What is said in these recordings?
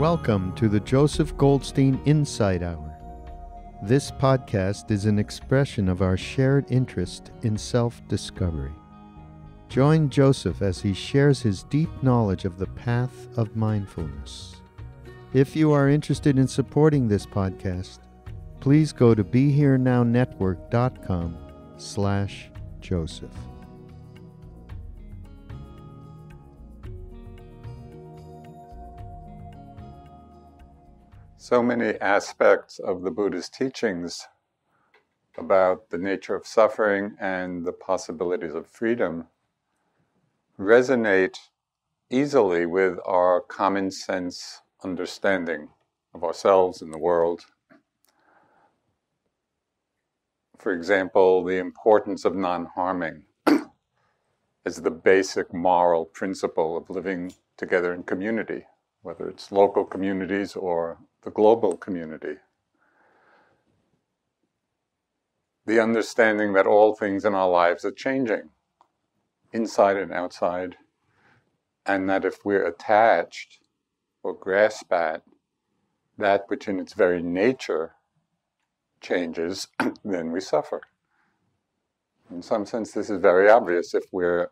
Welcome to the Joseph Goldstein Insight Hour. This podcast is an expression of our shared interest in self-discovery. Join Joseph as he shares his deep knowledge of the path of mindfulness. If you are interested in supporting this podcast, please go to BeHereNowNetwork.com/Joseph. So many aspects of the Buddha's teachings about the nature of suffering and the possibilities of freedom resonate easily with our common sense understanding of ourselves and the world. For example, the importance of non-harming as the basic moral principle of living together in community, whether it's local communities or the global community. The understanding that all things in our lives are changing, inside and outside, and that if we're attached or grasp at that which in its very nature changes, then we suffer. In some sense, this is very obvious. If we're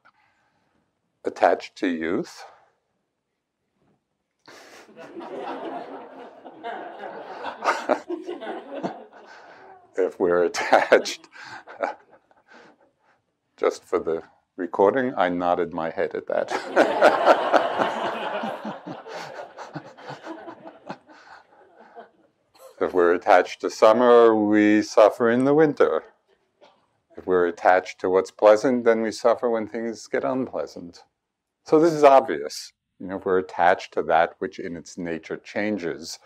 attached to youth, if we're attached, just for the recording, I nodded my head at that. If we're attached to summer, we suffer in the winter. If we're attached to what's pleasant, then we suffer when things get unpleasant. So this is obvious. If we're attached to that which in its nature changes,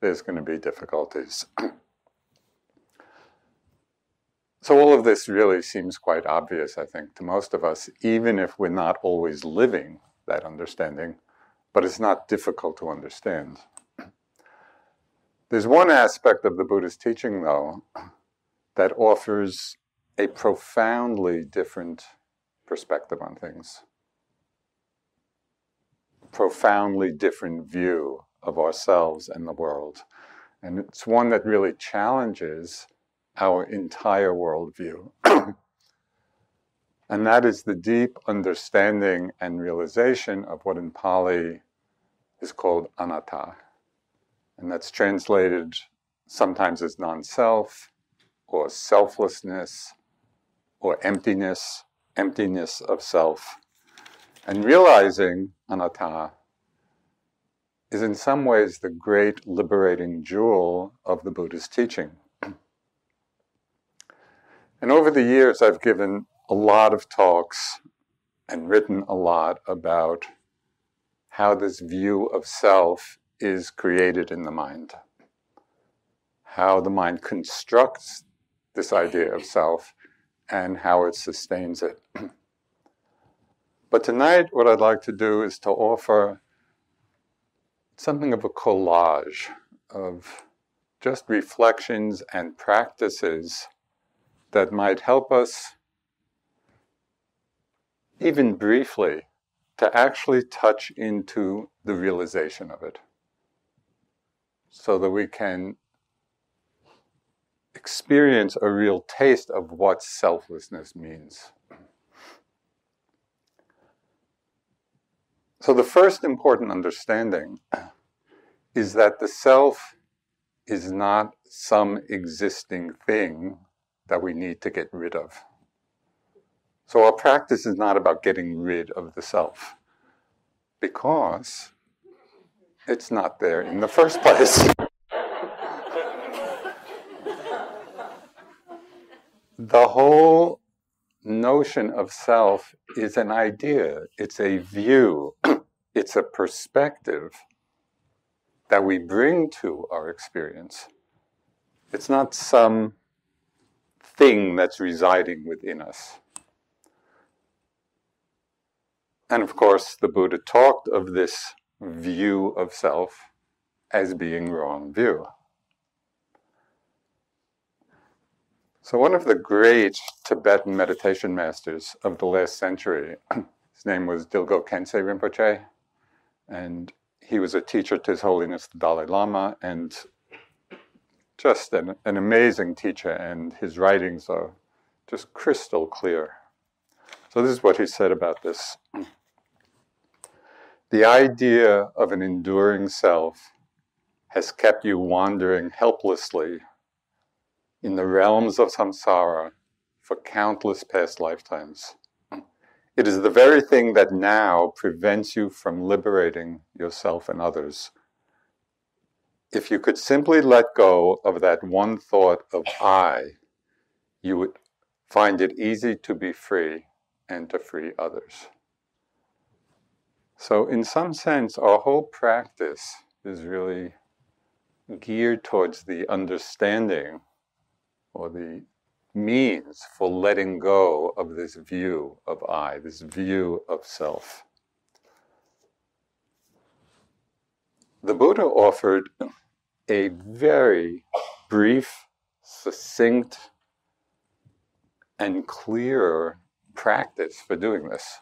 there's going to be difficulties. So all of this really seems quite obvious, I think, to most of us, even if we're not always living that understanding, but it's not difficult to understand. There's one aspect of the Buddha's teaching, though, that offers a profoundly different perspective on things. Profoundly different view of ourselves and the world. And it's one that really challenges our entire worldview. And that is the deep understanding and realization of what in Pali is called anatta. And that's translated sometimes as non-self, or selflessness, or emptiness of self. And realizing anatta is in some ways the great liberating jewel of the Buddha's teaching. And over the years, I've given a lot of talks and written a lot about how this view of self is created in the mind. How the mind constructs this idea of self and how it sustains it. But tonight, what I'd like to do is to offer something of a collage of just reflections and practices that might help us, even briefly, to actually touch into the realization of it, so that we can experience a real taste of what selflessness means. So the first important understanding is that the self is not some existing thing that we need to get rid of. So our practice is not about getting rid of the self, because it's not there in the first place. The whole notion of self is an idea, it's a view, it's a perspective that we bring to our experience. It's not some thing that's residing within us. And of course, the Buddha talked of this view of self as being wrong view. So one of the great Tibetan meditation masters of the last century, his name was Dilgo Khyentse Rinpoche, and he was a teacher to His Holiness the Dalai Lama, and just an amazing teacher, and his writings are just crystal clear. So this is what he said about this. The idea of an enduring self has kept you wandering helplessly in the realms of samsara for countless past lifetimes. It is the very thing that now prevents you from liberating yourself and others. If you could simply let go of that one thought of I, you would find it easy to be free and to free others. So in some sense, our whole practice is really geared towards the understanding or the means for letting go of this view of I, this view of self. The Buddha offered a very brief, succinct, and clear practice for doing this.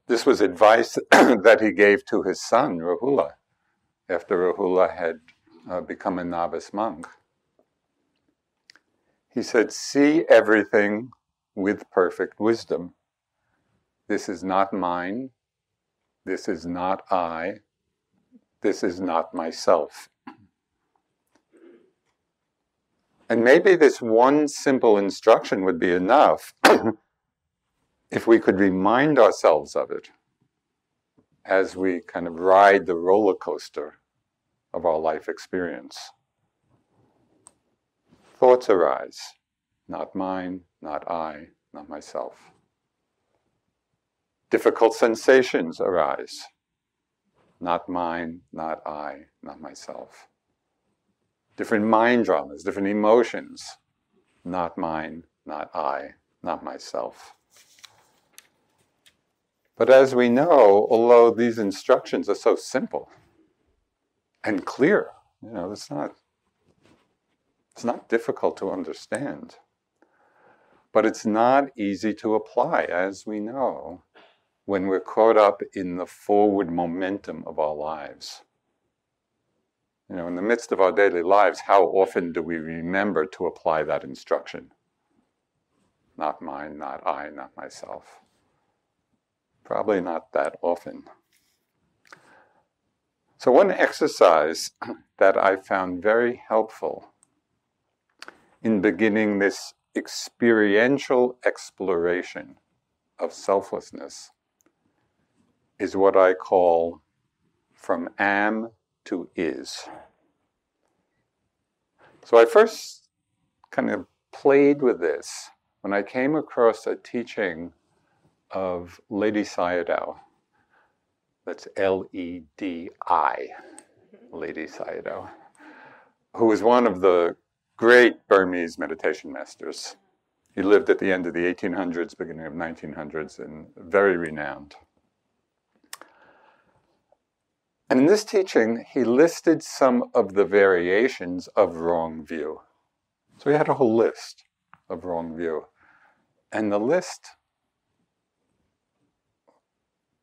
This was advice that he gave to his son, Rahula, after Rahula had become a novice monk. He said, "See everything with perfect wisdom. This is not mine. This is not I. This is not myself." And maybe this one simple instruction would be enough if we could remind ourselves of it as we kind of ride the roller coaster of our life experience. Thoughts arise, not mine, not I, not myself. Difficult sensations arise, not mine, not I, not myself. Different mind dramas, different emotions, not mine, not I, not myself. But as we know, although these instructions are so simple and clear, it's not difficult to understand. But it's not easy to apply, as we know, when we're caught up in the forward momentum of our lives. In the midst of our daily lives, how often do we remember to apply that instruction? Not mine, not I, not myself. Probably not that often. So one exercise that I found very helpful in beginning this experiential exploration of selflessness is what I call from am to is. So I first kind of played with this when I came across a teaching of Ledi Sayadaw. That's L-E-D-I, Ledi Sayadaw, who was one of the great Burmese meditation masters. He lived at the end of the 1800s, beginning of 1900s, and very renowned. And in this teaching, he listed some of the variations of wrong view. So he had a whole list of wrong view. And the list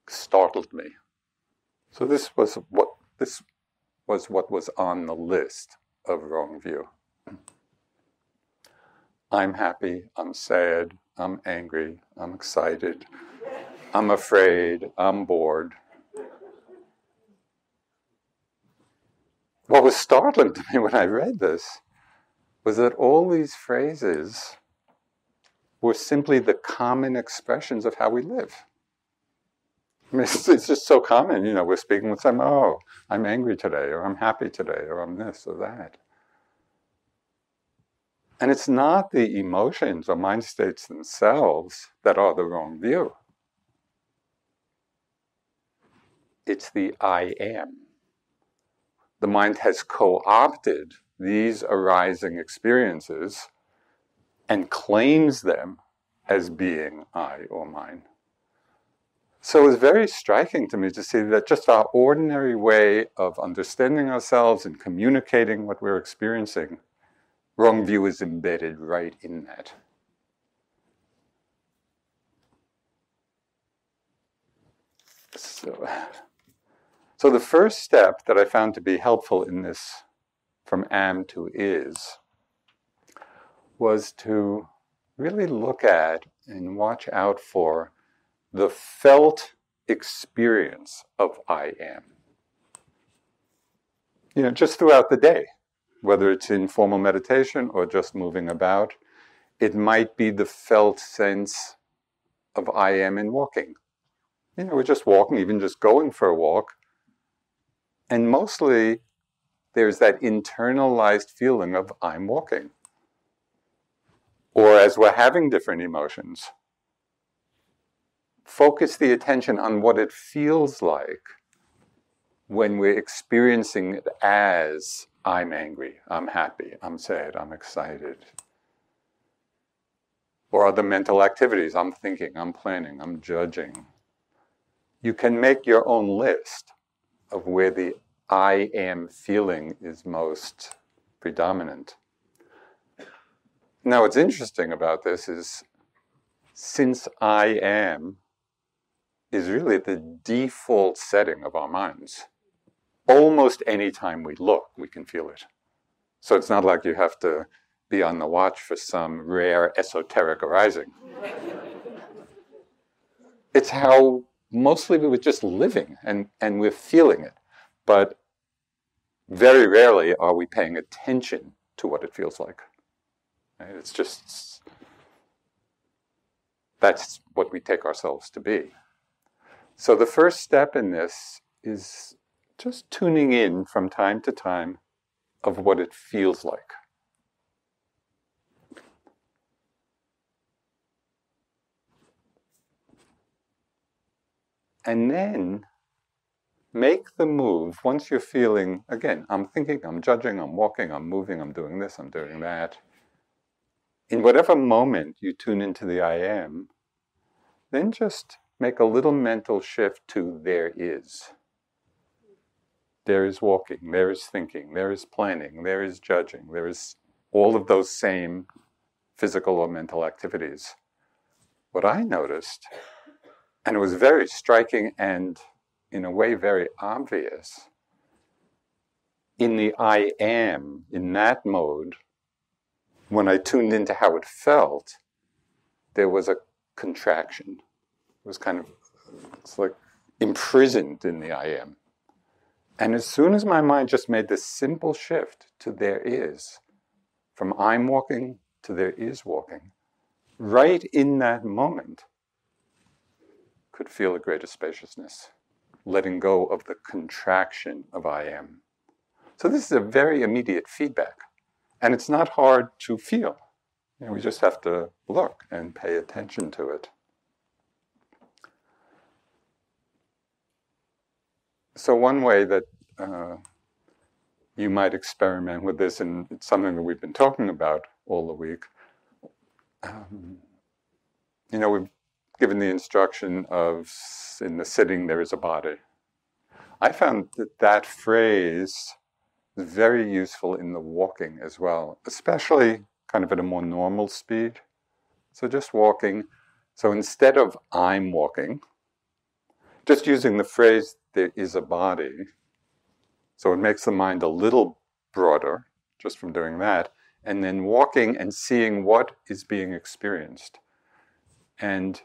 startled me. So this was what was on the list of wrong view. I'm happy, I'm sad, I'm angry, I'm excited, I'm afraid, I'm bored. What was startling to me when I read this was that all these phrases were simply the common expressions of how we live. I mean, it's just so common, we're speaking with someone, oh, I'm angry today, or I'm happy today, or I'm this or that. And it's not the emotions or mind states themselves that are the wrong view. It's the I am. The mind has co-opted these arising experiences and claims them as being I or mine. So it was very striking to me to see that just our ordinary way of understanding ourselves and communicating what we're experiencing, wrong view is embedded right in that. So the first step that I found to be helpful in this from am to is was to really look at and watch out for the felt experience of I am. Just throughout the day, whether it's in formal meditation or just moving about, it might be the felt sense of I am in walking. We're just walking, even just going for a walk. And mostly there's that internalized feeling of I'm walking. Or as we're having different emotions, focus the attention on what it feels like when we're experiencing it as I'm angry, I'm happy, I'm sad, I'm excited. Or other mental activities, I'm thinking, I'm planning, I'm judging. You can make your own list of where the I am feeling is most predominant. Now, what's interesting about this is, since I am is really the default setting of our minds, almost any time we look, we can feel it. So it's not like you have to be on the watch for some rare esoteric arising. It's how mostly we were just living and we're feeling it. But very rarely are we paying attention to what it feels like. Right? It's just, that's what we take ourselves to be. So the first step in this is just tuning in from time to time of what it feels like. And then make the move once you're feeling, again, I'm thinking, I'm judging, I'm walking, I'm moving, I'm doing this, I'm doing that. In whatever moment you tune into the I am, then just make a little mental shift to there is. There is walking, there is thinking, there is planning, there is judging, there is all of those same physical or mental activities. What I noticed, and it was very striking and in a way very obvious, in the I am, in that mode, when I tuned into how it felt, there was a contraction. It was it's like imprisoned in the I am. And as soon as my mind just made this simple shift to there is, from I'm walking to there is walking, right in that moment, could feel a greater spaciousness, letting go of the contraction of I am. So this is a very immediate feedback, and it's not hard to feel. We just have to look and pay attention to it. So one way that you might experiment with this, and it's something that we've been talking about all the week, we've given the instruction of, in the sitting there is a body. I found that phrase is very useful in the walking as well, especially kind of at a more normal speed. So just walking. So instead of I'm walking, just using the phrase there is a body, so it makes the mind a little broader just from doing that, and then walking and seeing what is being experienced. And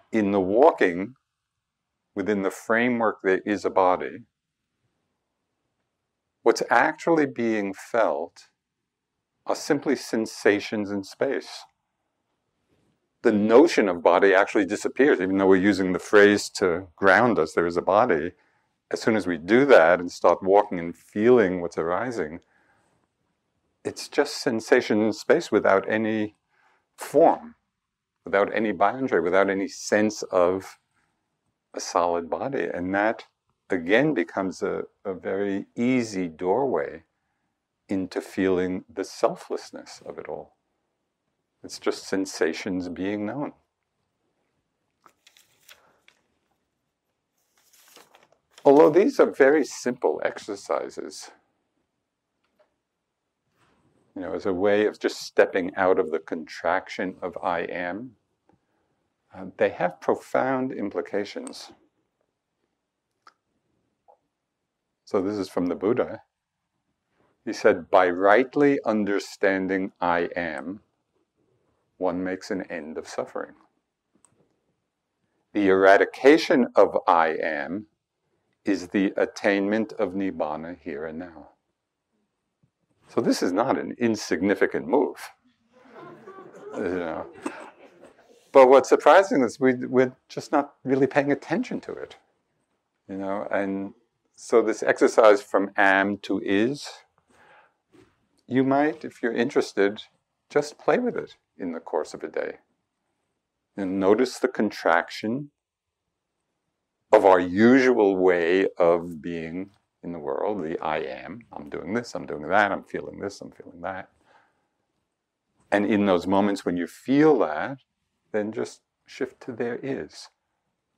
in the walking, within the framework there is a body, what's actually being felt are simply sensations in space. The notion of body actually disappears, even though we're using the phrase to ground us, there is a body. As soon as we do that and start walking and feeling what's arising, it's just sensation in space without any form, without any boundary, without any sense of a solid body. And that, again, becomes a very easy doorway into feeling the selflessness of it all. It's just sensations being known. Although these are very simple exercises, as a way of just stepping out of the contraction of I am, they have profound implications. So this is from the Buddha. He said, by rightly understanding I am, one makes an end of suffering. The eradication of I am is the attainment of Nibbana here and now. So this is not an insignificant move. But what's surprising is we're just not really paying attention to it. And so this exercise from am to is, you might, if you're interested, just play with it in the course of a day. And notice the contraction of our usual way of being in the world, the I am. I'm doing this, I'm doing that, I'm feeling this, I'm feeling that. And in those moments when you feel that, then just shift to there is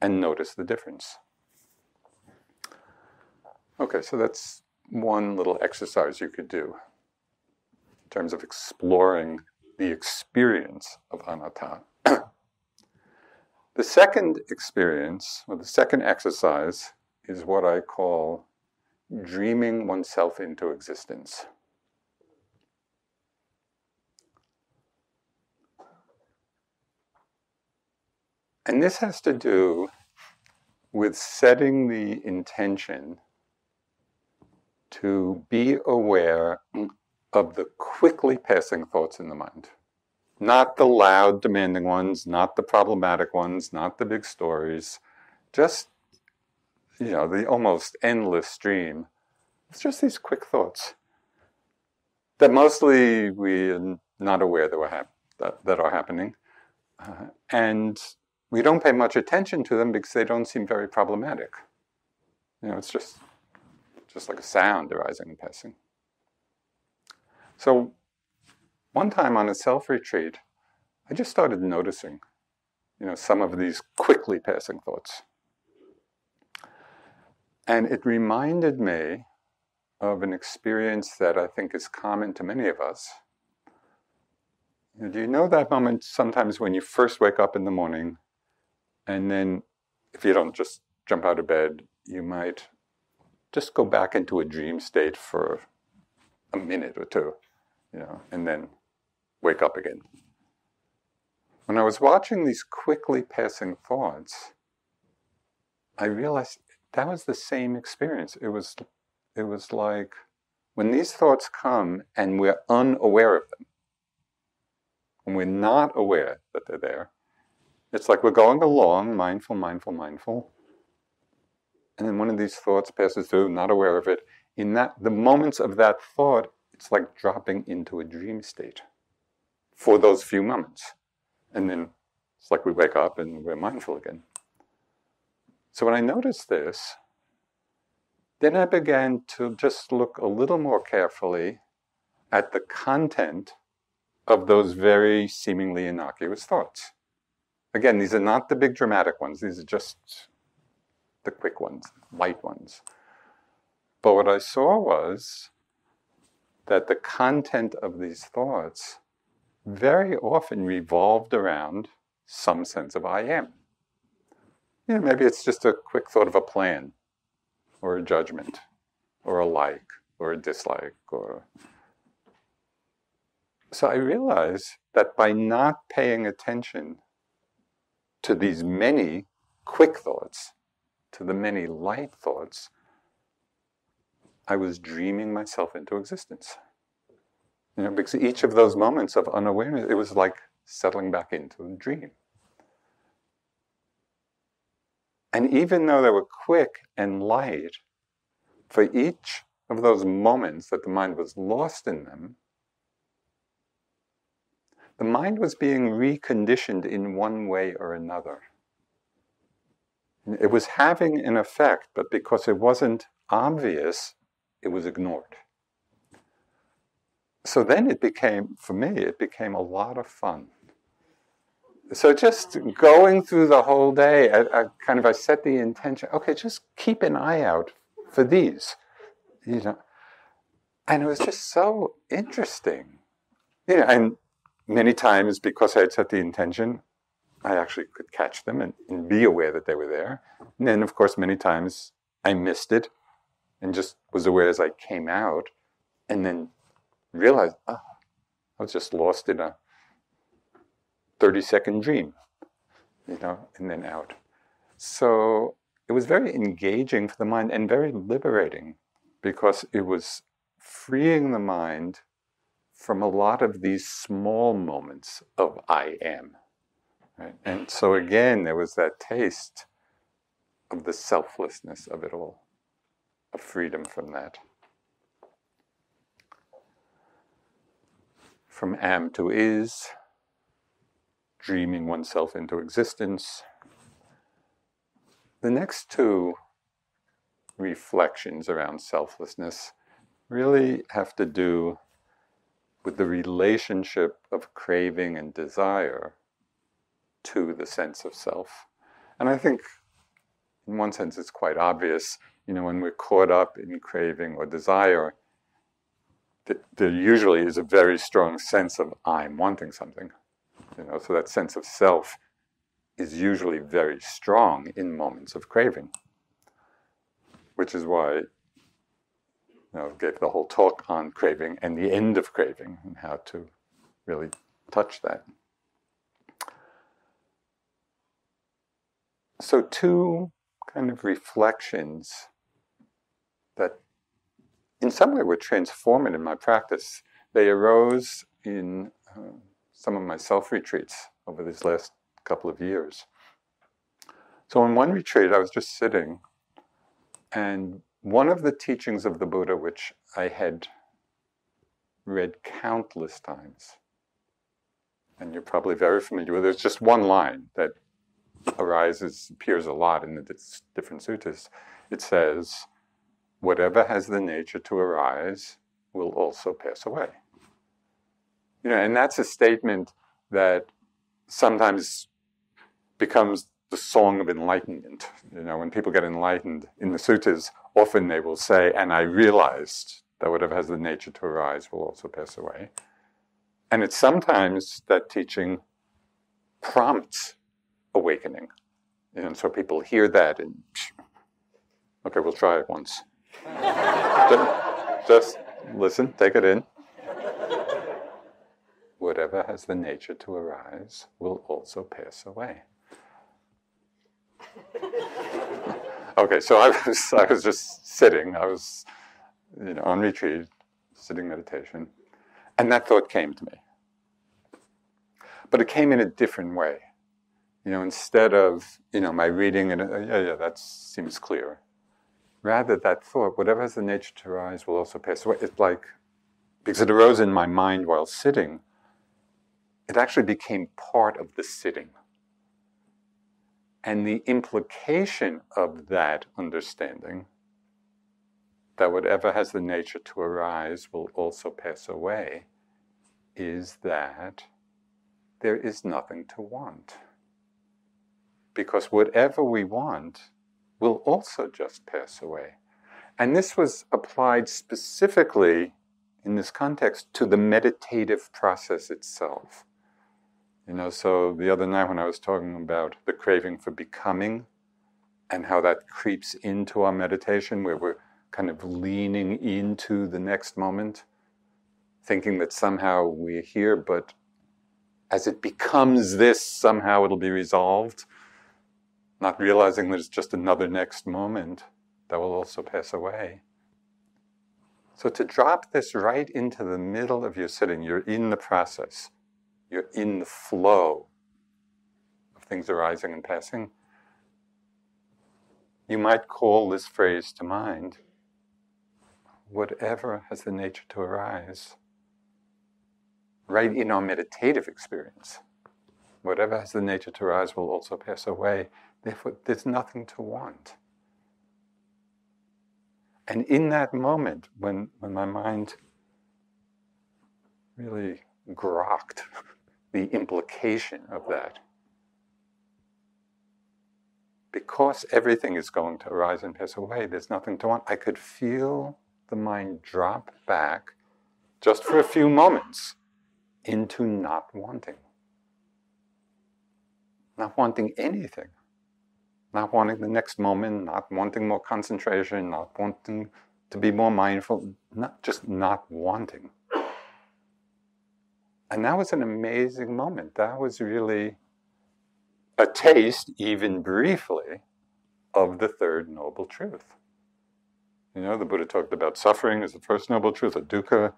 and notice the difference. Okay, so that's one little exercise you could do in terms of exploring the experience of anatta. The second experience, or the second exercise, is what I call dreaming oneself into existence. And this has to do with setting the intention to be aware of the quickly passing thoughts in the mind. Not the loud, demanding ones, not the problematic ones, not the big stories, just, the almost endless stream. It's just these quick thoughts that mostly we're not aware that are happening. And we don't pay much attention to them because they don't seem very problematic. It's just like a sound arising and passing. So one time on a self-retreat, I just started noticing, some of these quickly passing thoughts. And it reminded me of an experience that I think is common to many of us. Do you know that moment sometimes when you first wake up in the morning, and then if you don't just jump out of bed, you might just go back into a dream state for a minute or two, and then wake up again. When I was watching these quickly passing thoughts, I realized that was the same experience. It was like when these thoughts come and we're unaware of them, when we're not aware that they're there, it's like we're going along, mindful, and then one of these thoughts passes through, not aware of it. In the moments of that thought, it's like dropping into a dream state for those few moments. And then it's like we wake up and we're mindful again. So when I noticed this, then I began to just look a little more carefully at the content of those very seemingly innocuous thoughts. Again, these are not the big dramatic ones. These are just the quick ones, light ones. But what I saw was that the content of these thoughts very often revolved around some sense of I am. Maybe it's just a quick thought of a plan, or a judgment, or a like, or a dislike, So I realized that by not paying attention to these many quick thoughts, to the many light thoughts, I was dreaming myself into existence. Because each of those moments of unawareness, it was like settling back into a dream. And even though they were quick and light, for each of those moments that the mind was lost in them, the mind was being reconditioned in one way or another. It was having an effect, but because it wasn't obvious, it was ignored. So then it became a lot of fun. So just going through the whole day, I set the intention, okay, just keep an eye out for these, And it was just so interesting. And many times, because I had set the intention, I actually could catch them and be aware that they were there. And then, of course, many times I missed it. and just was aware as I came out, and then realized, I was just lost in a 30-second dream, and then out. So it was very engaging for the mind and very liberating, because it was freeing the mind from a lot of these small moments of I am. Right? And so again, there was that taste of the selflessness of it all, of freedom from that. From am to is, dreaming oneself into existence. The next two reflections around selflessness really have to do with the relationship of craving and desire to the sense of self. And I think, in one sense, it's quite obvious, when we're caught up in craving or desire, there usually is a very strong sense of I'm wanting something. So that sense of self is usually very strong in moments of craving, which is why I gave the whole talk on craving and the end of craving and how to really touch that. So two kind of reflections that in some way were transformative in my practice. They arose in some of my self-retreats over these last couple of years. So in one retreat, I was just sitting, and one of the teachings of the Buddha, which I had read countless times, and you're probably very familiar with, there's just one line that appears a lot in the different suttas. It says, whatever has the nature to arise will also pass away. And that's a statement that sometimes becomes the song of enlightenment. When people get enlightened in the suttas, often they will say, and I realized that whatever has the nature to arise will also pass away. And it's sometimes that teaching prompts awakening. And so people hear that and, okay, we'll try it once. Just listen, take it in. Whatever has the nature to arise will also pass away. Okay, so I was just sitting. I was, on retreat, sitting meditation, and that thought came to me. But it came in a different way. Instead of, my reading and that seems clear. Rather, that thought, whatever has the nature to arise will also pass away. It's like, because it arose in my mind while sitting, it actually became part of the sitting. And the implication of that understanding, that whatever has the nature to arise will also pass away, is that there is nothing to want. Because whatever we want will also just pass away. And this was applied specifically in this context to the meditative process itself. So the other night when I was talking about the craving for becoming and how that creeps into our meditation, where we're kind of leaning into the next moment, thinking that somehow we're here, but as it becomes this, somehow it'll be resolved, not realizing there's just another next moment that will also pass away. So to drop this right into the middle of your sitting, you're in the process. You're in the flow of things arising and passing. You might call this phrase to mind, whatever has the nature to arise, right in our meditative experience. Whatever has the nature to arise will also pass away. Therefore, there's nothing to want. And in that moment, when my mind really grokked the implication of that, because everything is going to arise and pass away, there's nothing to want. I could feel the mind drop back, just for a few moments, into not wanting. Not wanting anything. Not wanting the next moment, not wanting more concentration, not wanting to be more mindful, not just not wanting. And that was an amazing moment. That was really a taste, even briefly, of the third noble truth. You know, the Buddha talked about suffering as the first noble truth, of dukkha,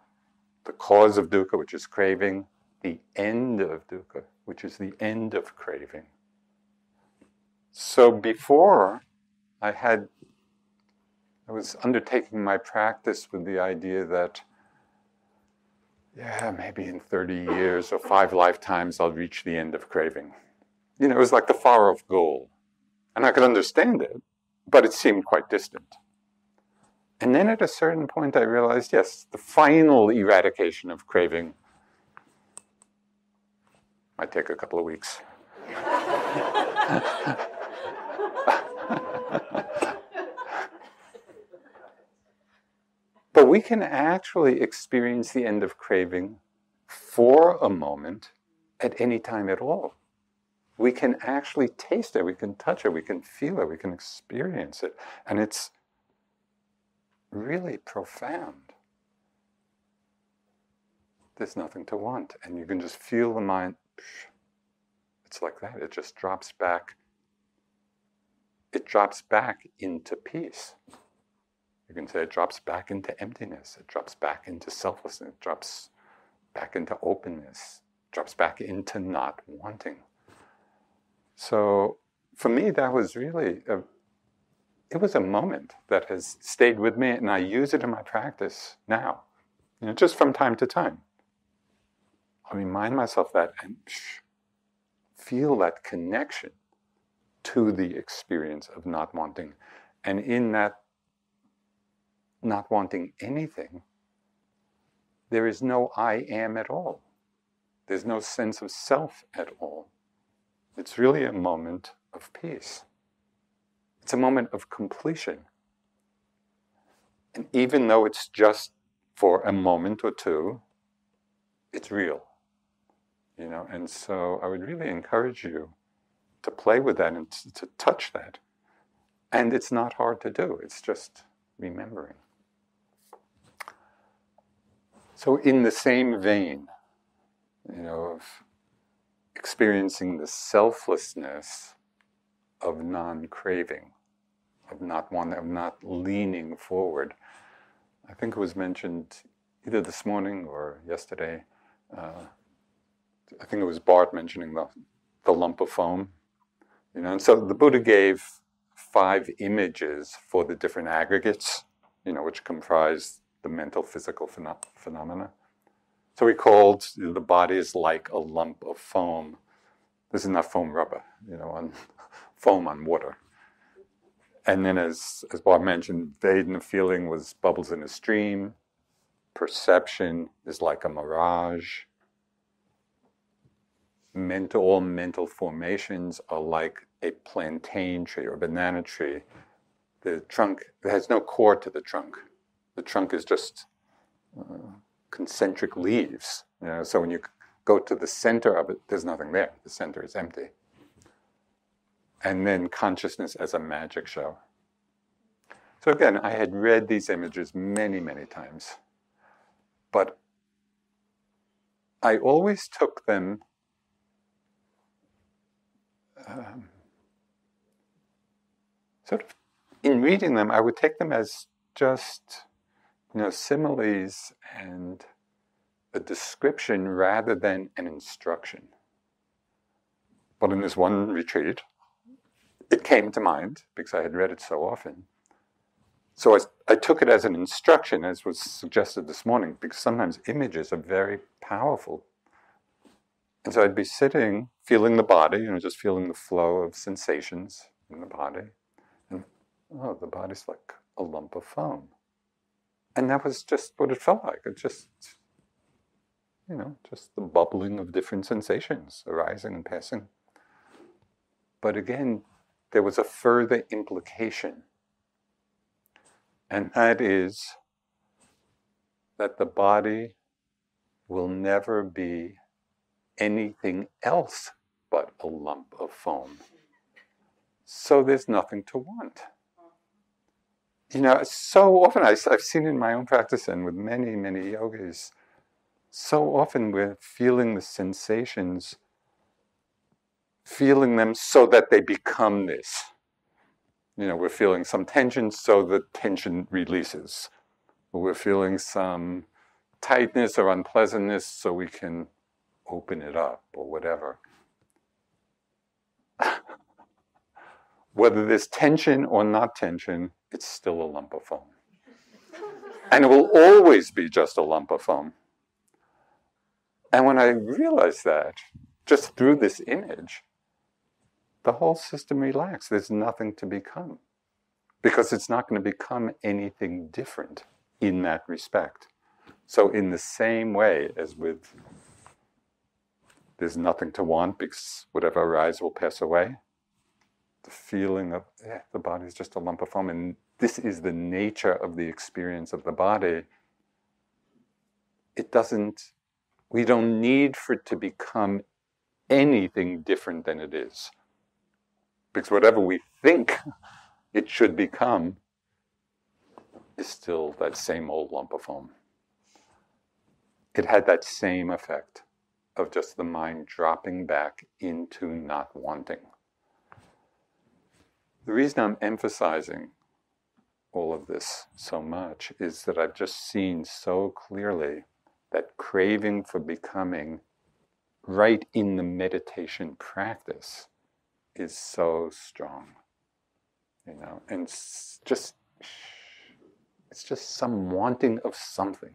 the cause of dukkha, which is craving, the end of dukkha, which is the end of craving. So before, I was undertaking my practice with the idea that, yeah, maybe in 30 years or 5 lifetimes I'll reach the end of craving. You know, it was like the far-off goal. And I could understand it, but it seemed quite distant. And then at a certain point I realized, yes, the final eradication of craving might take a couple of weeks. But we can actually experience the end of craving for a moment at any time at all. We can actually taste it, we can touch it, we can feel it, we can experience it. And it's really profound. There's nothing to want. And you can just feel the mind. It's like that. It just drops back. It drops back into peace. You can say it drops back into emptiness. It drops back into selflessness. It drops back into openness. It drops back into not wanting. So for me, that was really, it was a moment that has stayed with me, and I use it in my practice now, you know, just from time to time. I remind myself that and feel that connection to the experience of not wanting. And in that not wanting anything, there is no I am at all. There's no sense of self at all. It's really a moment of peace. It's a moment of completion. And even though it's just for a moment or two, it's real. You know, and so I would really encourage you to play with that and to touch that. And it's not hard to do. It's just remembering. So in the same vein, you know, of experiencing the selflessness of non-craving, of not wanting, of not leaning forward. I think it was mentioned either this morning or yesterday. I think it was Bart mentioning the lump of foam. You know, and so the Buddha gave 5 images for the different aggregates, you know, which comprise the mental, physical phenomena. So he called the body is like a lump of foam. This is not foam rubber, you know, on foam on water. And then as Bob mentioned, Vedana feeling was bubbles in a stream. Perception is like a mirage. All mental formations are like a plantain tree or a banana tree. The trunk, there has no core to the trunk. The trunk is just concentric leaves. You know, so when you go to the center of it, there's nothing there. The center is empty. And then consciousness as a magic show. So again, I had read these images many, many times. But I always took them sort of, in reading them, I would take them as just, you know, similes and a description rather than an instruction. But in this one retreat, it came to mind because I had read it so often. So I took it as an instruction, as was suggested this morning, because sometimes images are very powerful. And so I'd be sitting, feeling the body, you know, just feeling the flow of sensations in the body. And, oh, the body's like a lump of foam. And that was just what it felt like. It just, you know, just the bubbling of different sensations arising and passing. But again, there was a further implication. And that is that the body will never be anything else but a lump of foam. So there's nothing to want. So often I've seen in my own practice and with many, many yogis, so often we're feeling the sensations, feeling them so that they become this. We're feeling some tension, so the tension releases. Or we're feeling some tightness or unpleasantness, so we can open it up or whatever. Whether there's tension or not tension, it's still a lump of foam. And it will always be just a lump of foam. And when I realized that, just through this image, the whole system relaxed. There's nothing to become. Because it's not going to become anything different in that respect. So in the same way as with there's nothing to want because whatever arises will pass away, the feeling of the body is just a lump of foam, and this is the nature of the experience of the body. We don't need for it to become anything different than it is. Because whatever we think it should become is still that same old lump of foam. It had that same effect of just the mind dropping back into not wanting. The reason I'm emphasizing all of this so much is that I've just seen so clearly that craving for becoming right in the meditation practice is so strong. And it's just some wanting of something.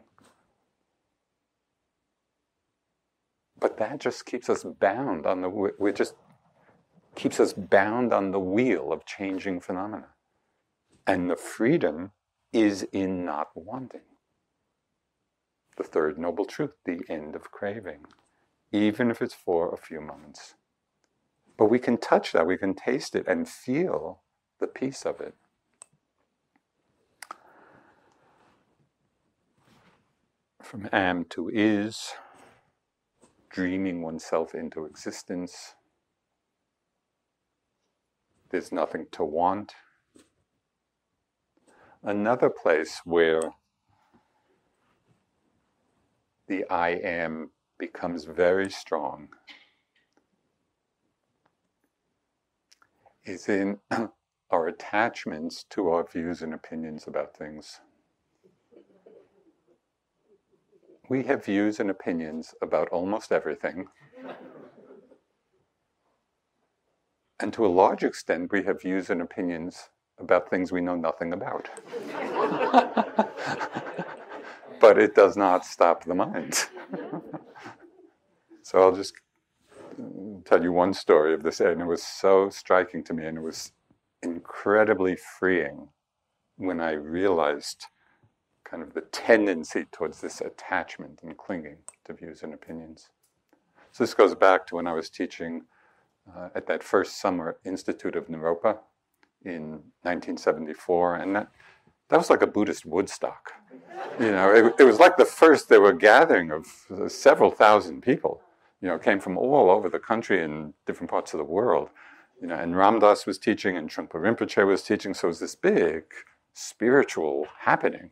But that just keeps us bound on keeps us bound on the wheel of changing phenomena. And the freedom is in not wanting. The third noble truth, the end of craving, even if it's for a few moments. But we can touch that, we can taste it and feel the peace of it. From am to is, dreaming oneself into existence. There's nothing to want. Another place where the I am becomes very strong is in our attachments to our views and opinions about things. We have views and opinions about almost everything. And to a large extent, we have views and opinions about things we know nothing about. But it does not stop the mind. So I'll just tell you one story of this, and it was so striking to me, and it was incredibly freeing when I realized kind of the tendency towards this attachment and clinging to views and opinions. So this goes back to when I was teaching at that first summer Institute of Naropa in 1974, and that was like a Buddhist Woodstock. It was like there were a gathering of several thousand people, came from all over the country and different parts of the world, and Ram Dass was teaching and Trungpa Rinpoche was teaching, so it was this big spiritual happening.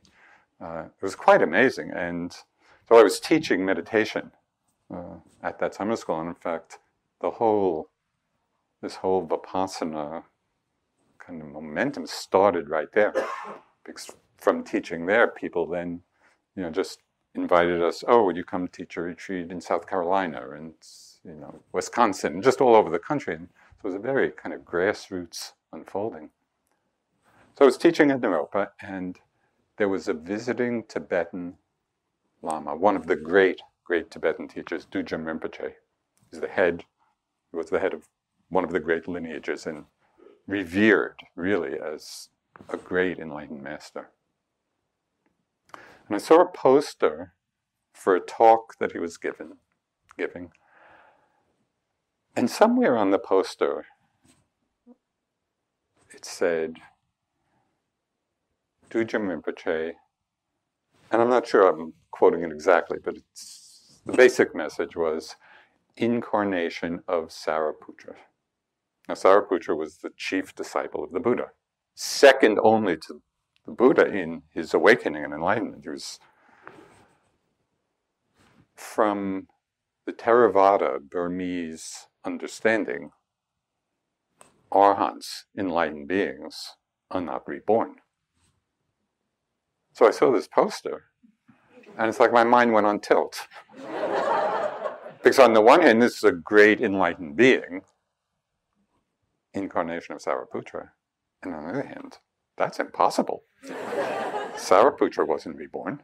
It was quite amazing, and so I was teaching meditation at that summer school, and in fact, this whole Vipassana kind of momentum started right there. Because from teaching there, people then, just invited us, would you come teach a retreat in South Carolina and, Wisconsin, just all over the country. And so it was a very kind of grassroots unfolding. So I was teaching at Naropa, and there was a visiting Tibetan Lama, one of the great, great Tibetan teachers, Dujam Rinpoche. He was the head of one of the great lineages and revered, really, as a great enlightened master. And I saw a poster for a talk that he was giving. And somewhere on the poster, it said, Dujam Rinpoche, and I'm not sure I'm quoting it exactly, but the basic message was, incarnation of Sariputra. Now, Sariputra was the chief disciple of the Buddha, second only to the Buddha in his awakening and enlightenment. He was from the Theravada Burmese understanding. Arhants, enlightened beings, are not reborn. So I saw this poster, and it's like my mind went on tilt. Because on the one hand, this is a great enlightened being, incarnation of Sariputra. And on the other hand, that's impossible. Sariputra wasn't reborn.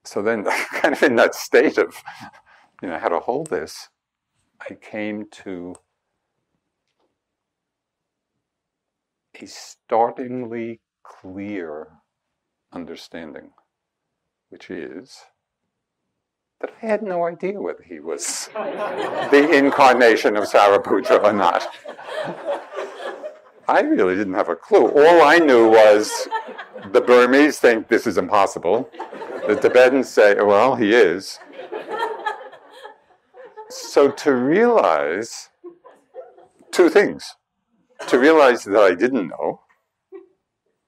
So then, kind of in that state of, how to hold this, I came to a startlingly clear understanding, which is that I had no idea whether he was the incarnation of Sariputra or not. I really didn't have a clue. All I knew was the Burmese think this is impossible. The Tibetans say, well, he is. So to realize two things. To realize that I didn't know,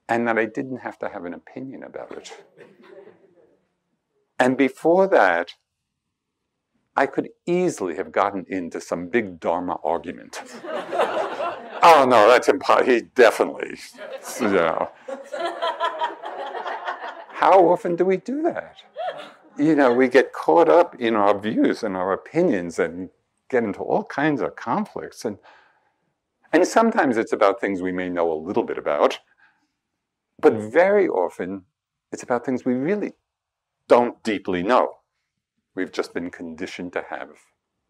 and that I didn't have to have an opinion about it. And before that, I could easily have gotten into some big Dharma argument. Oh no, that's impossible. He definitely, How often do we do that? We get caught up in our views and our opinions and get into all kinds of conflicts. And sometimes it's about things we may know a little bit about, but very often it's about things we really don't deeply know. We've just been conditioned to have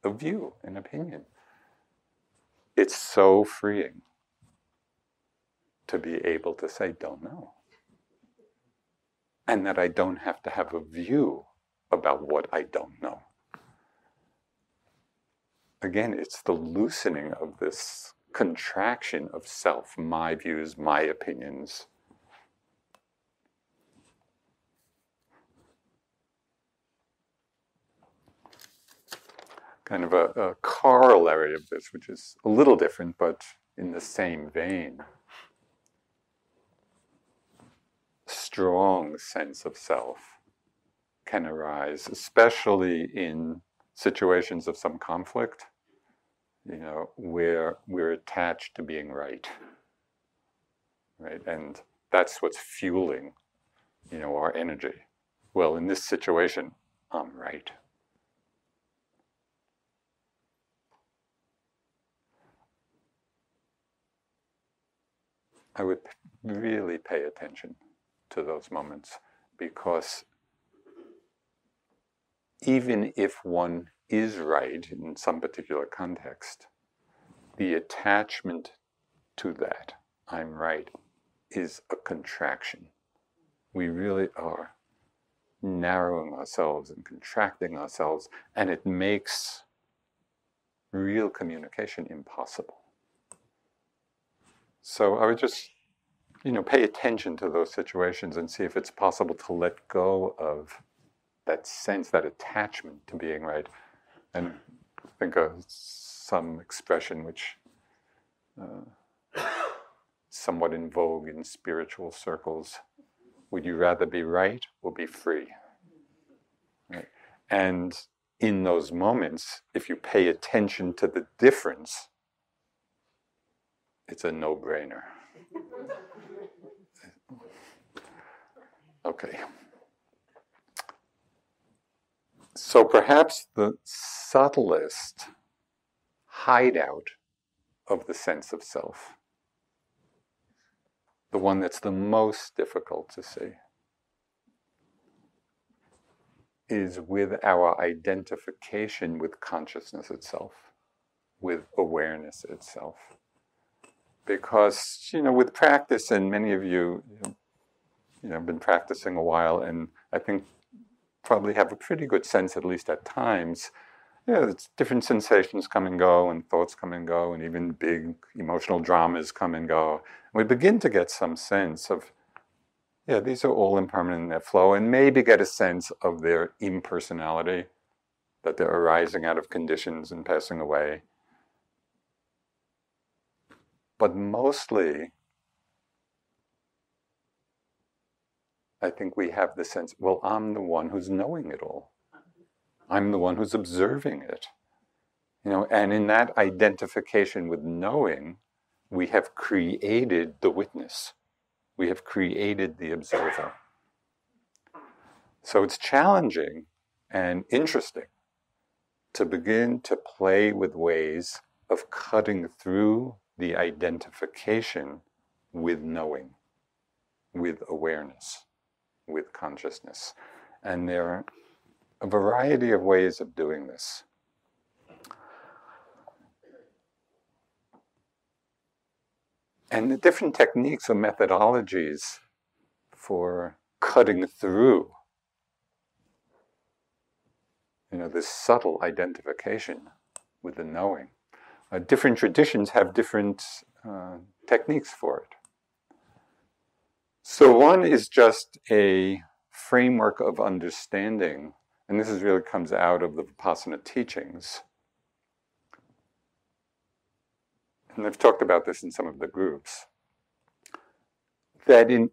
a view, an opinion. It's so freeing to be able to say, don't know. And that I don't have to have a view about what I don't know. Again, it's the loosening of this contraction of self, my views, my opinions. Kind of a corollary of this, which is a little different, but in the same vein. Strong sense of self can arise, especially in situations of some conflict, where we're attached to being right? And that's what's fueling, our energy. Well, in this situation, I'm right. I would really pay attention to those moments, because even if one is right in some particular context, the attachment to that, I'm right, is a contraction. We really are narrowing ourselves and contracting ourselves, and it makes real communication impossible. So I would just, pay attention to those situations and see if it's possible to let go of that sense, that attachment to being right. And think of some expression which somewhat in vogue in spiritual circles. Would you rather be right or be free? Right? And in those moments, if you pay attention to the difference, it's a no-brainer. Okay. So perhaps the subtlest hideout of the sense of self, the one that's the most difficult to see, is with our identification with consciousness itself, with awareness itself. Because, with practice, and many of you, have been practicing a while, and I think probably have a pretty good sense, at least at times, it's different sensations come and go, and thoughts come and go, and even big emotional dramas come and go. We begin to get some sense of, these are all impermanent in their flow, and maybe get a sense of their impersonality, that they're arising out of conditions and passing away. But mostly, I think we have the sense, well, I'm the one who's knowing it all. I'm the one who's observing it. And in that identification with knowing, we have created the witness. We have created the observer. So it's challenging and interesting to begin to play with ways of cutting through the identification with knowing, with awareness, with consciousness. And there are a variety of ways of doing this. And the different techniques or methodologies for cutting through, this subtle identification with the knowing. Different traditions have different techniques for it. So one is just a framework of understanding, and this really comes out of the Vipassana teachings. And I've talked about this in some of the groups, that in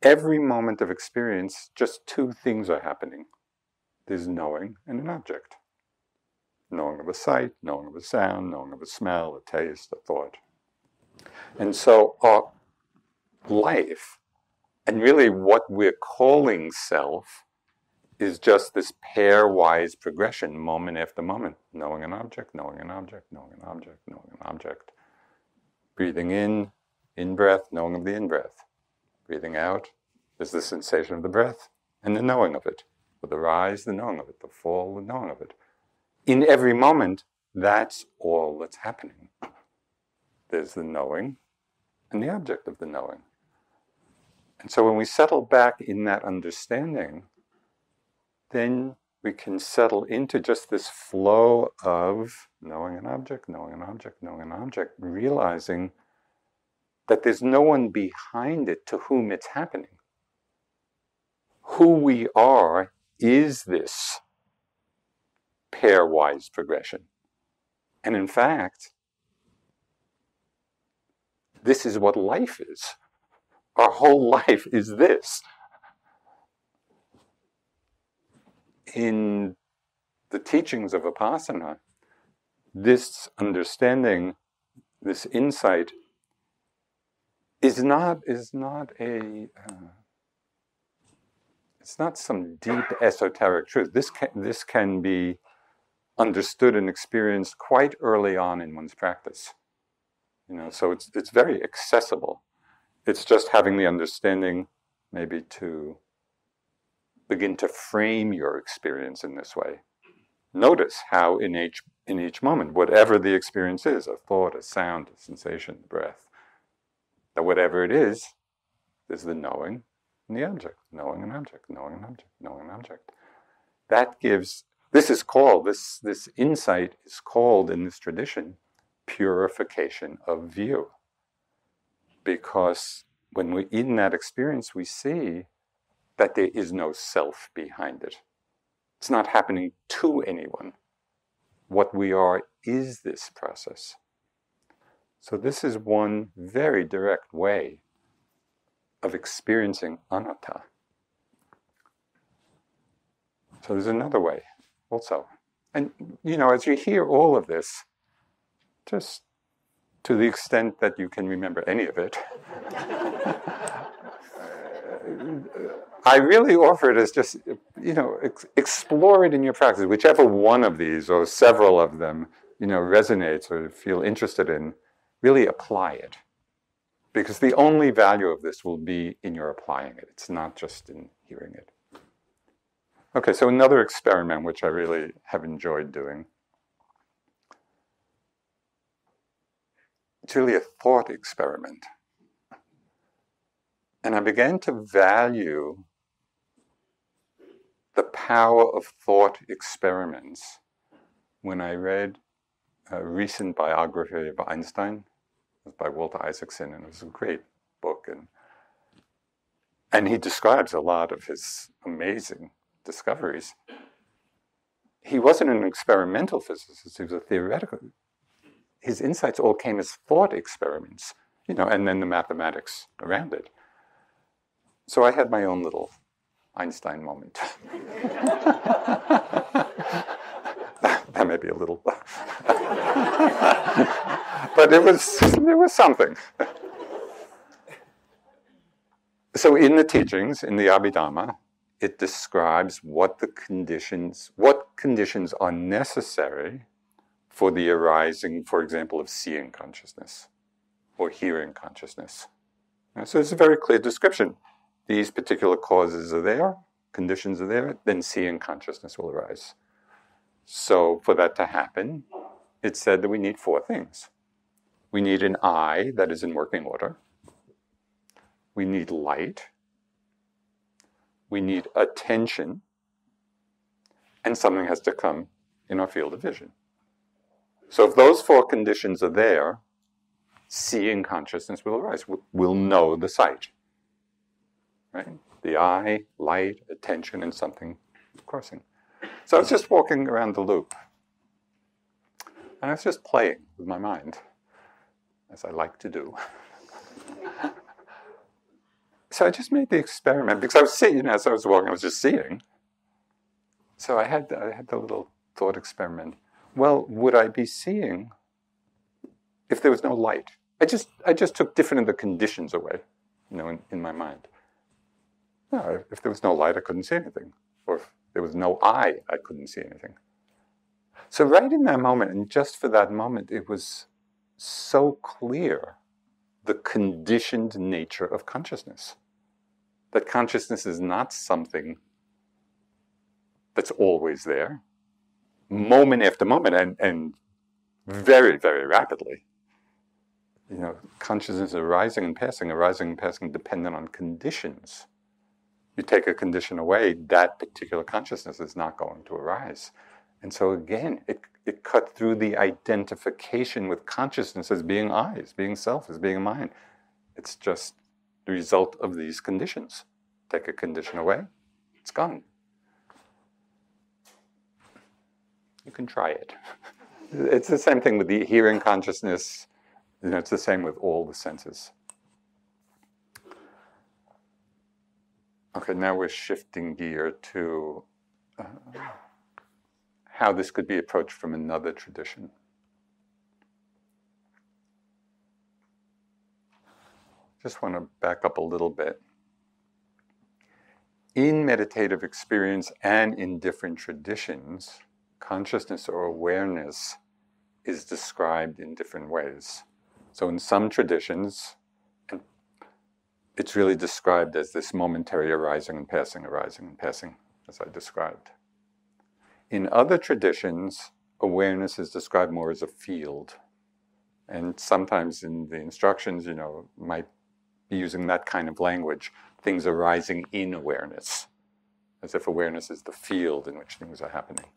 every moment of experience, just two things are happening. There's knowing and an object. Knowing of a sight, knowing of a sound, knowing of a smell, a taste, a thought. And so our life, and really what we're calling self, is just this pairwise progression, moment after moment. Knowing an object, knowing an object, knowing an object, knowing an object. Breathing in breath, knowing of the in-breath. Breathing out, there's the sensation of the breath and the knowing of it. The rise, the knowing of it. The fall, the knowing of it. In every moment, that's all that's happening. There's the knowing and the object of the knowing. And so when we settle back in that understanding, then we can settle into just this flow of knowing an object, knowing an object, knowing an object, realizing that there's no one behind it to whom it's happening. Who we are is this pairwise progression. And in fact, this is what life is. Our whole life is this. In the teachings of Vipassana, this understanding, this insight, is not it's not some deep esoteric truth. This can be understood and experienced quite early on in one's practice. So it's very accessible. It's just having the understanding, maybe to begin to frame your experience in this way. Notice how in each moment, whatever the experience is, a thought, a sound, a sensation, a breath, that whatever it is, there's the knowing and the object, knowing an object, knowing an object, knowing an object. That gives, this insight is called in this tradition, purification of view. Because when we're in that experience, we see that there is no self behind it. It's not happening to anyone. What we are is this process. So this is one very direct way of experiencing anatta. So there's another way also. And, as you hear all of this, just to the extent that you can remember any of it, I really offer it as just, explore it in your practice. Whichever one of these or several of them, resonates or feel interested in, really apply it. Because the only value of this will be in your applying it. It's not just in hearing it. Okay, so another experiment which I really have enjoyed doing. It's really a thought experiment. And I began to value the power of thought experiments when I read a recent biography of Einstein. It was by Walter Isaacson, and it was a great book. And he describes a lot of his amazing discoveries. He wasn't an experimental physicist, he was a theoretical. His insights all came as thought experiments, and then the mathematics around it. So I had my own little Einstein moment. That may be a little, but it was something. So in the teachings, in the Abhidhamma, it describes what conditions are necessary for the arising, for example, of seeing consciousness or hearing consciousness. So it's a very clear description. These particular causes are there, conditions are there, then seeing consciousness will arise. So for that to happen, it's said that we need 4 things. We need an eye that is in working order. We need light. We need attention. And something has to come in our field of vision. So if those 4 conditions are there, seeing consciousness will arise. We'll know the sight. Right? The eye, light, attention, and something crossing. So I was just walking around the loop. And I was just playing with my mind, as I like to do. So I just made the experiment, because I was seeing, as I was walking, I was just seeing. So I had the little thought experiment. Well, would I be seeing if there was no light? I just took different of the conditions away, in my mind. No, if there was no light, I couldn't see anything. Or if there was no eye, I couldn't see anything. So right in that moment, and just for that moment, it was so clear the conditioned nature of consciousness. That consciousness is not something that's always there, moment after moment, and very, very rapidly. Consciousness arising and passing dependent on conditions. You take a condition away, that particular consciousness is not going to arise. And so again, it cut through the identification with consciousness as being I, as being self, as being mind. It's just the result of these conditions. Take a condition away, it's gone. You can try it. It's the same thing with the hearing consciousness. It's the same with all the senses. Okay, now we're shifting gear to how this could be approached from another tradition. Just want to back up a little bit. In meditative experience and in different traditions, consciousness or awareness is described in different ways. So in some traditions, it's really described as this momentary arising and passing, as I described. In other traditions, awareness is described more as a field. And sometimes in the instructions, might be using that kind of language, things arising in awareness, as if awareness is the field in which things are happening.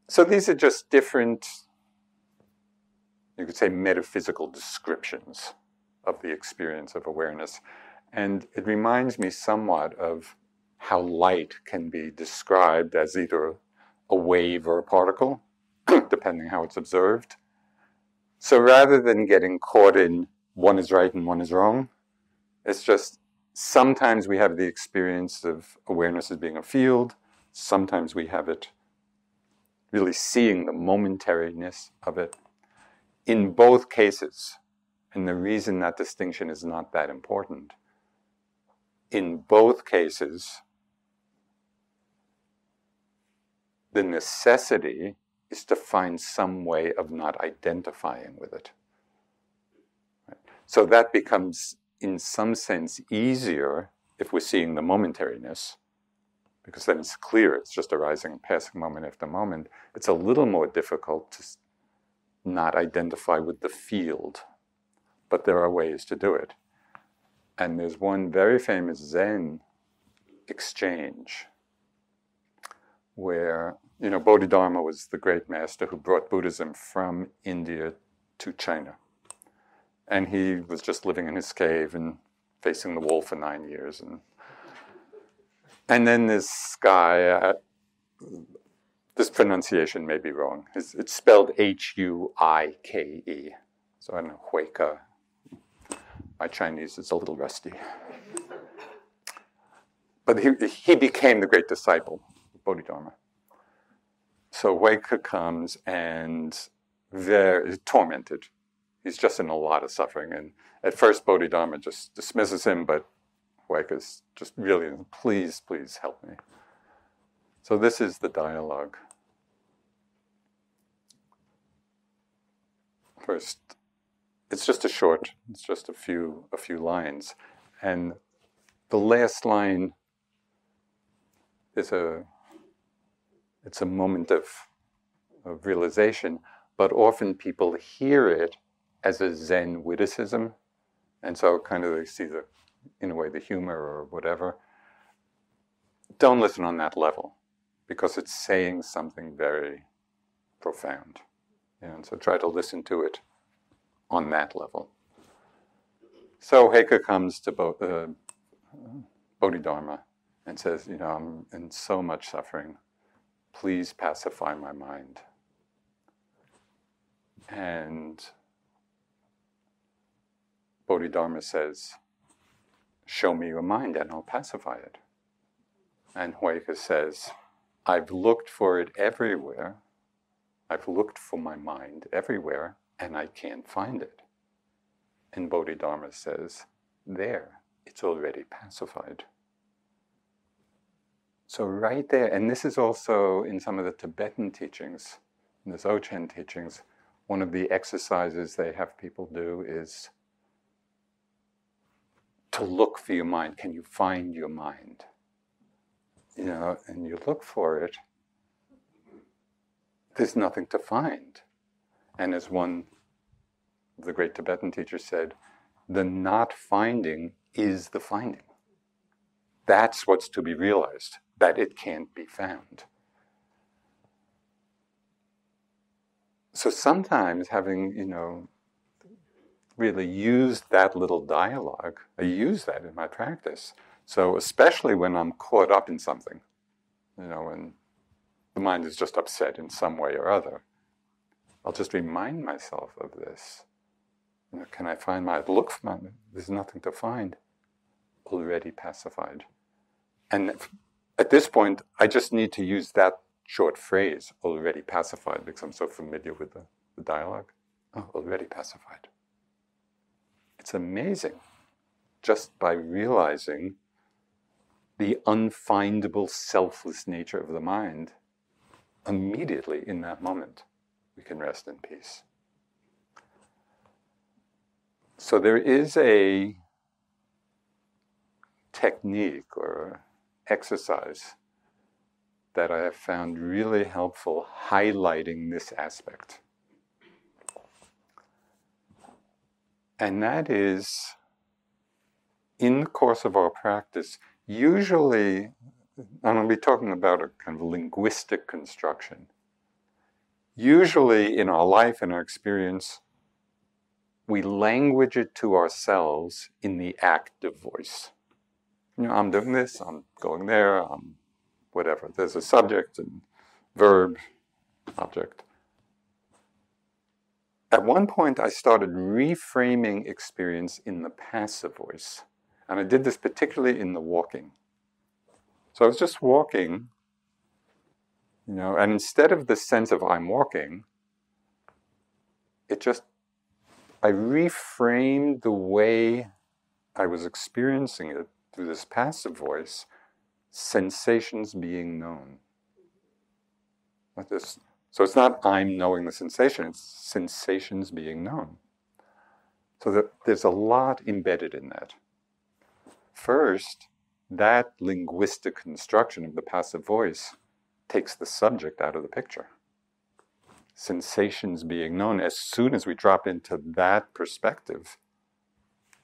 So these are just different, you could say, metaphysical descriptions of the experience of awareness. And it reminds me somewhat of how light can be described as either a wave or a particle, depending how it's observed. So rather than getting caught in one is right and one is wrong, it's just sometimes we have the experience of awareness as being a field, sometimes we have it really seeing the momentariness of it. In both cases, and the reason that distinction is not that important, in both cases, the necessity is to find some way of not identifying with it. Right? So that becomes, in some sense, easier if we're seeing the momentariness, because then it's clear, it's just arising and passing moment after moment. It's a little more difficult to not identify with the field, but there are ways to do it. And there's one very famous Zen exchange where, Bodhidharma was the great master who brought Buddhism from India to China. And he was just living in his cave and facing the wall for 9 years. And then this guy, this pronunciation may be wrong. It's spelled Huike. So I don't know, Huike. My Chinese is a little rusty. But he became the great disciple, Bodhidharma. So Huike comes and very tormented. He's just in a lot of suffering. And at first, Bodhidharma just dismisses him, but Huike is just really, please, please help me. So this is the dialogue. First, it's just a few lines. And the last line is it's a moment of realization, but often people hear it as a Zen witticism, and so kind of they see in a way, the humor or whatever. Don't listen on that level, because it's saying something very profound. And so try to listen to it on that level. So Heike comes to Bodhidharma and says, I'm in so much suffering. Please pacify my mind. And Bodhidharma says, show me your mind and I'll pacify it. And Huike says, I've looked for it everywhere. I've looked for my mind everywhere, and I can't find it. And Bodhidharma says, there, it's already pacified. So right there, and this is also in some of the Tibetan teachings, in the Dzogchen teachings, one of the exercises they have people do is to look for your mind. Can you find your mind? And you look for it, there's nothing to find. And as one of the great Tibetan teachers said, the not finding is the finding. That's what's to be realized, that it can't be found. So sometimes having, really used that little dialogue, I use that in my practice. So especially when I'm caught up in something, when the mind is just upset in some way or other, I'll just remind myself of this. Can I find look for my, there's nothing to find, already pacified. And at this point, I just need to use that short phrase, already pacified, because I'm so familiar with the dialogue. Oh, already pacified. It's amazing, just by realizing the unfindable, selfless nature of the mind, immediately in that moment, we can rest in peace. So there is a technique or exercise that I have found really helpful highlighting this aspect. And that is, in the course of our practice, usually, I'm going to be talking about a kind of linguistic construction. Usually in our life, in our experience, we language it to ourselves in the active voice. I'm doing this, I'm going there, I'm whatever. There's a subject and verb, object. At one point, I started reframing experience in the passive voice. And I did this particularly in the walking. So I was just walking, and instead of the sense of I'm walking, I reframed the way I was experiencing it through this passive voice, sensations being known. Like this. So it's not I'm knowing the sensation, it's sensations being known. So there's a lot embedded in that. First, that linguistic construction of the passive voice takes the subject out of the picture. Sensations being known, as soon as we drop into that perspective,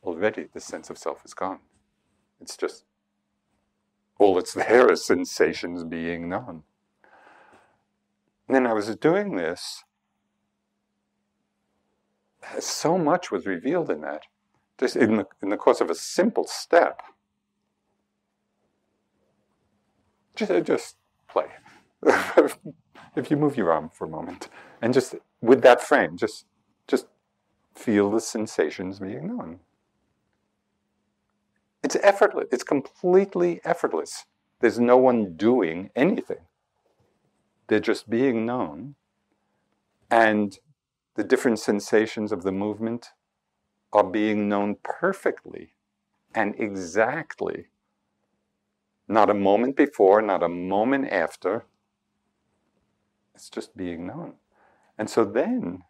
already the sense of self is gone. It's just, all that's there is sensations being known. And then I was doing this, so much was revealed in that. Just in the course of a simple step. Just play. If you move your arm for a moment, and just with that frame, just feel the sensations being known. It's effortless. It's completely effortless. There's no one doing anything. They're just being known. And the different sensations of the movement are being known perfectly and exactly. Not a moment before, not a moment after. It's just being known. And so then,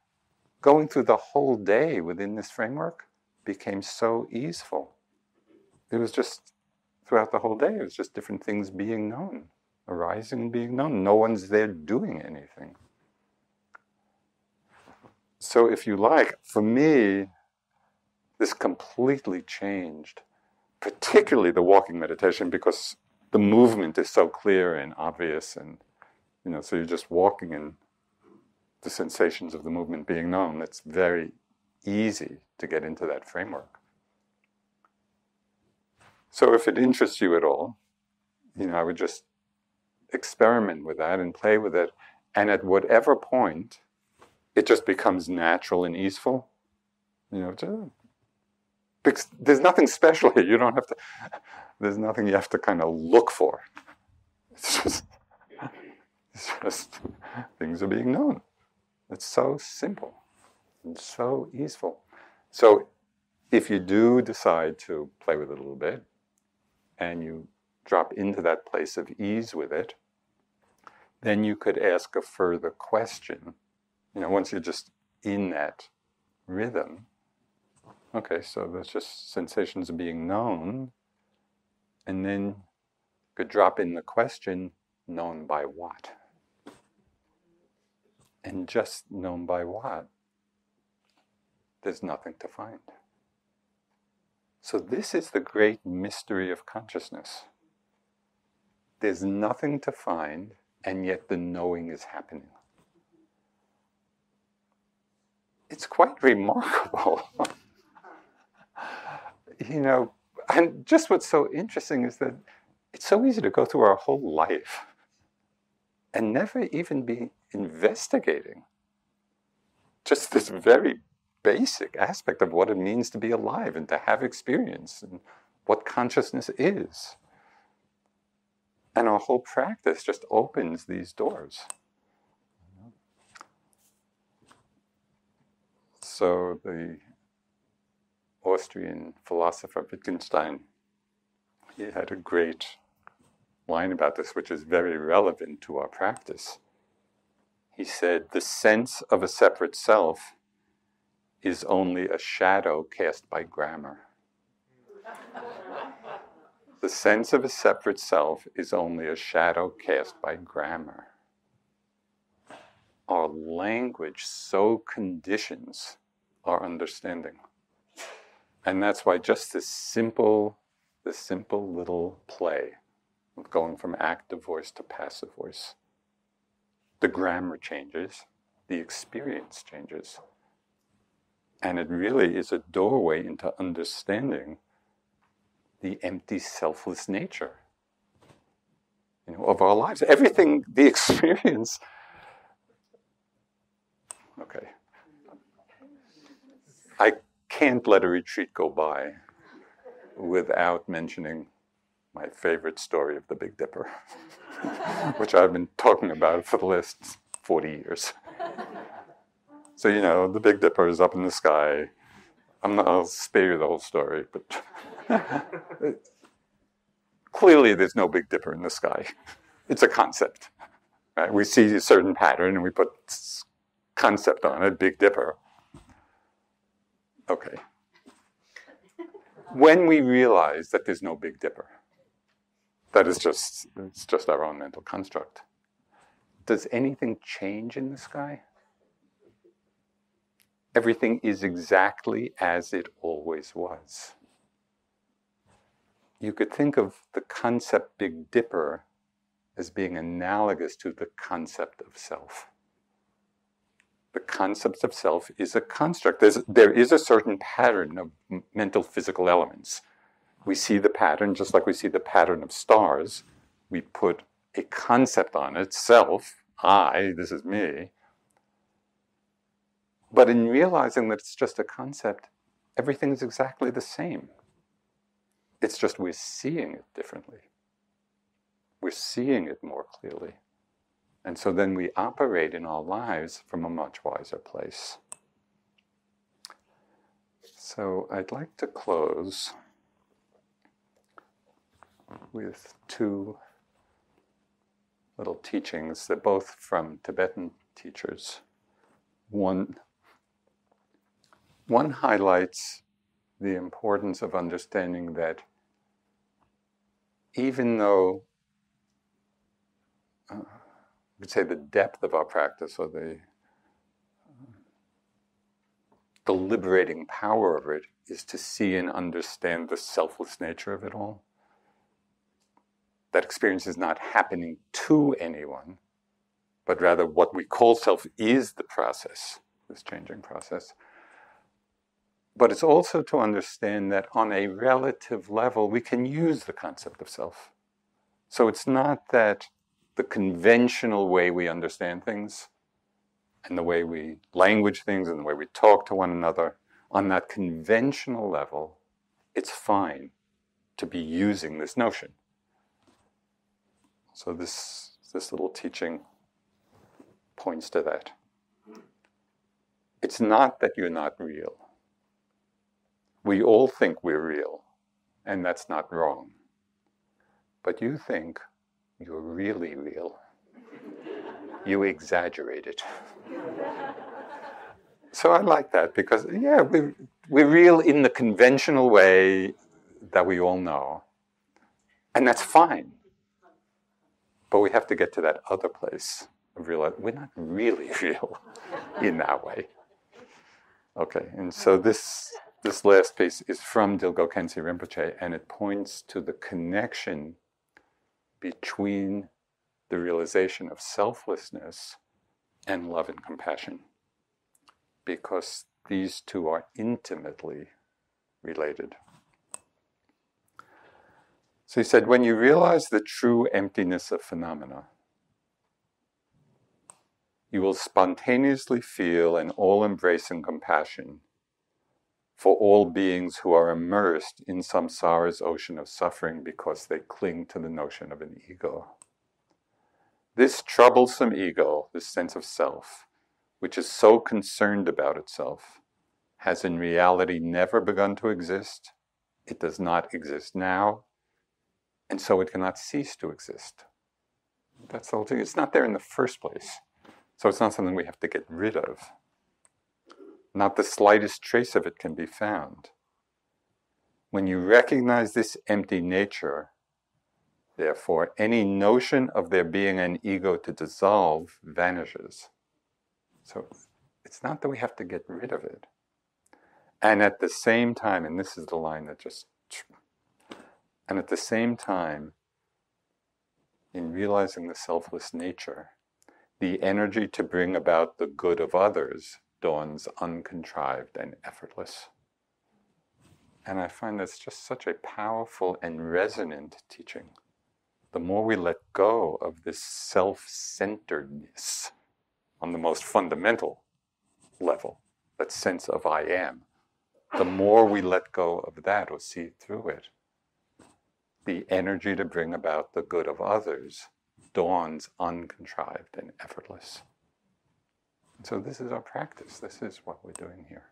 going through the whole day within this framework became so easeful. It was just, throughout the whole day, it was just different things being known, arising and being known. No one's there doing anything. So if you like, for me, this completely changed, particularly the walking meditation, because the movement is so clear and obvious, and so you're just walking and the sensations of the movement being known. It's very easy to get into that framework. So if it interests you at all, I would just experiment with that and play with it, and at whatever point it just becomes natural and easeful, because there's nothing special here. You don't have to, there's nothing you have to kind of look for. It's just things are being known. It's so simple and so easeful. So if you do decide to play with it a little bit and you drop into that place of ease with it, then you could ask a further question. Once you're just in that rhythm, okay, so that's just sensations being known, and then you could drop in the question, known by what? And just known by what? There's nothing to find. So this is the great mystery of consciousness. There's nothing to find, and yet the knowing is happening. It's quite remarkable. And just what's so interesting is that it's so easy to go through our whole life and never even be investigating just this very basic aspect of what it means to be alive and to have experience and what consciousness is. And our whole practice just opens these doors. So the Austrian philosopher Wittgenstein, he had a great line about this, which is very relevant to our practice. He said, "The sense of a separate self is only a shadow cast by grammar." The sense of a separate self is only a shadow cast by grammar. Our language so conditions our understanding. And that's why just this simple little play of going from active voice to passive voice, the grammar changes, the experience changes. And it really is a doorway into understanding the empty, selfless nature, of our lives. Everything, the experience. Okay. I can't let a retreat go by without mentioning my favorite story of the Big Dipper, which I've been talking about for the last 40 years. So, the Big Dipper is up in the sky. I'll spare you the whole story, but clearly there's no Big Dipper in the sky. It's a concept. Right? We see a certain pattern and we put concept on it, Big Dipper. Okay. When we realize that there's no Big Dipper, it's just our own mental construct. Does anything change in the sky? Everything is exactly as it always was. You could think of the concept Big Dipper as being analogous to the concept of self. The concept of self is a construct. There is a certain pattern of mental physical elements. We see the pattern, just like we see the pattern of stars. We put a concept on it, self, I, this is me. But in realizing that it's just a concept, everything is exactly the same. It's just we're seeing it differently. We're seeing it more clearly. And so then we operate in our lives from a much wiser place. So I'd like to close with two little teachings. They're both from Tibetan teachers. One highlights the importance of understanding that even though I would say the depth of our practice or the liberating power of it is to see and understand the selfless nature of it all. That experience is not happening to anyone, but rather what we call self is the process, this changing process. But it's also to understand that on a relative level, we can use the concept of self. So it's not that the conventional way we understand things and the way we language things and the way we talk to one another, on that conventional level, it's fine to be using this notion. So this little teaching points to that. It's not that you're not real. We all think we're real, and that's not wrong. But you think you're really real. You exaggerate it. So I like that because, yeah, we're real in the conventional way that we all know. And that's fine. But we have to get to that other place of realizing we're not really real in that way. Okay, and so this last piece is from Dilgo Khyentse Rinpoche, and it points to the connection between the realization of selflessness and love and compassion, because these two are intimately related. So he said, when you realize the true emptiness of phenomena, you will spontaneously feel an all-embracing compassion for all beings who are immersed in samsara's ocean of suffering because they cling to the notion of an ego. This troublesome ego, this sense of self, which is so concerned about itself, has in reality never begun to exist. It does not exist now, and so it cannot cease to exist. That's the whole thing. It's not there in the first place. So it's not something we have to get rid of. Not the slightest trace of it can be found. When you recognize this empty nature, therefore, any notion of there being an ego to dissolve vanishes. So it's not that we have to get rid of it. And at the same time, and this is the line that just... And at the same time, in realizing the selfless nature, the energy to bring about the good of others dawns uncontrived and effortless. And I find that's just such a powerful and resonant teaching. The more we let go of this self-centeredness on the most fundamental level, that sense of I am, the more we let go of that or see through it, the energy to bring about the good of others dawns uncontrived and effortless. And so this is our practice. This is what we're doing here.